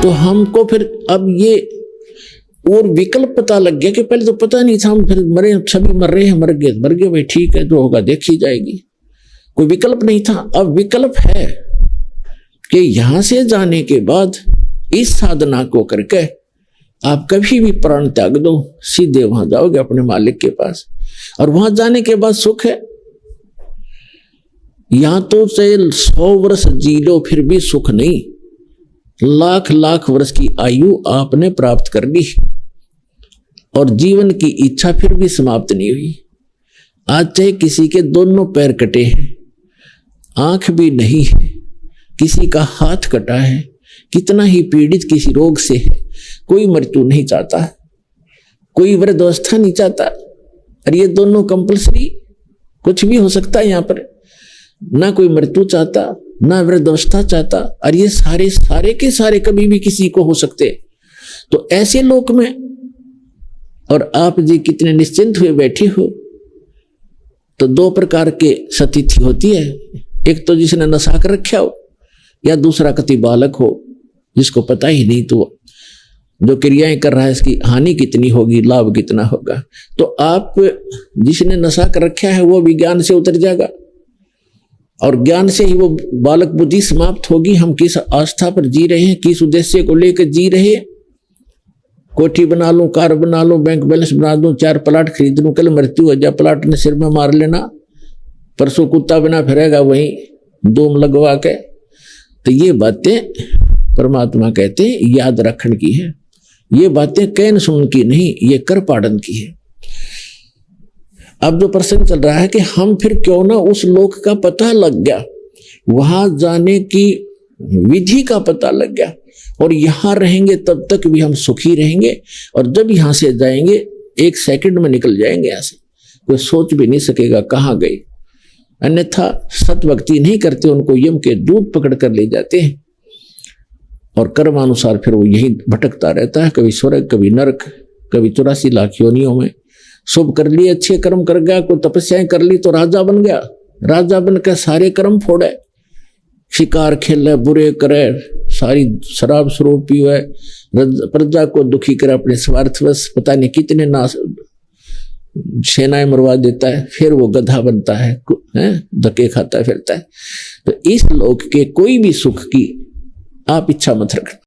तो हमको फिर अब ये और विकल्प पता लग गया कि पहले तो पता नहीं था, हम फिर मरे, सभी मर रहे हैं, मर गए भाई, ठीक है, जो होगा देखी जाएगी, कोई विकल्प नहीं था। अब विकल्प है कि यहां से जाने के बाद इस साधना को करके आप कभी भी प्राण त्याग दो, सीधे वहां जाओगे अपने मालिक के पास, और वहां जाने के बाद सुख है। यहां तो चाहे 100 वर्ष जी लो फिर भी सुख नहीं, लाख लाख वर्ष की आयु आपने प्राप्त कर ली और जीवन की इच्छा फिर भी समाप्त नहीं हुई। आज चाहे किसी के दोनों पैर कटे हैं, आंख भी नहीं है, किसी का हाथ कटा है, कितना ही पीड़ित किसी रोग से है, कोई मृत्यु नहीं चाहता, कोई वृद्धावस्था नहीं चाहता। और ये दोनों कंपल्सरी, कुछ भी हो सकता है यहाँ पर, ना कोई मृत्यु चाहता ना वृद्धावस्था चाहता, और ये सारे के सारे कभी भी किसी को हो सकते। तो ऐसे लोक में और आप जी कितने निश्चिंत हुए बैठे हो। तो 2 प्रकार के सतिथि होती है, एक तो जिसने नशा कर रखा हो, या दूसरा कति बालक हो जिसको पता ही नहीं, तो जो क्रियाएं कर रहा है इसकी हानि कितनी होगी, लाभ कितना होगा। तो आप जिसने नशा कर रखा है वो विज्ञान से उतर जाएगा, और ज्ञान से ही वो बालक बुद्धि समाप्त होगी। हम किस आस्था पर जी रहे हैं, किस उद्देश्य को लेकर जी रहे हैं। कोठी बना लूं, कार बना लूं, बैंक बैलेंस बना दूं, 4 प्लाट खरीद लूं, कल मृत्यु हो जाए, प्लाट ने सिर में मार लेना, परसों कुत्ता बना फिरेगा वहीं धूम लगवा के। तो ये बातें परमात्मा कहते हैं याद रखने की है, ये बातें कहन सुन की नहीं, ये कर पाड़न की है। अब जो प्रश्न चल रहा है कि हम फिर क्यों ना उस लोक का पता लग गया, वहां जाने की विधि का पता लग गया, और यहां रहेंगे तब तक भी हम सुखी रहेंगे, और जब यहां से जाएंगे 1 सेकंड में निकल जाएंगे यहां से, कोई सोच भी नहीं सकेगा कहां गए। अन्यथा सत भक्ति नहीं करते उनको यम के दूत पकड़ कर ले जाते हैं, और कर्मानुसार फिर वो यही भटकता रहता है, कभी स्वर्ग कभी नरक, कभी 84 लाख योनियों में। शुभ कर लिए, अच्छे कर्म कर गया, कोई तपस्याएं कर ली तो राजा बन गया, राजा बनकर सारे कर्म फोड़े, शिकार खेले, बुरे करे, सारी शराब स्वरूप पीवे, प्रजा को दुखी करे, अपने स्वार्थवश पता नहीं कितने नाश सेनाएं मरवा देता है, फिर वो गधा बनता है, धक्के खाता फिरता है। तो इस लोक के कोई भी सुख की आप इच्छा मत रखना।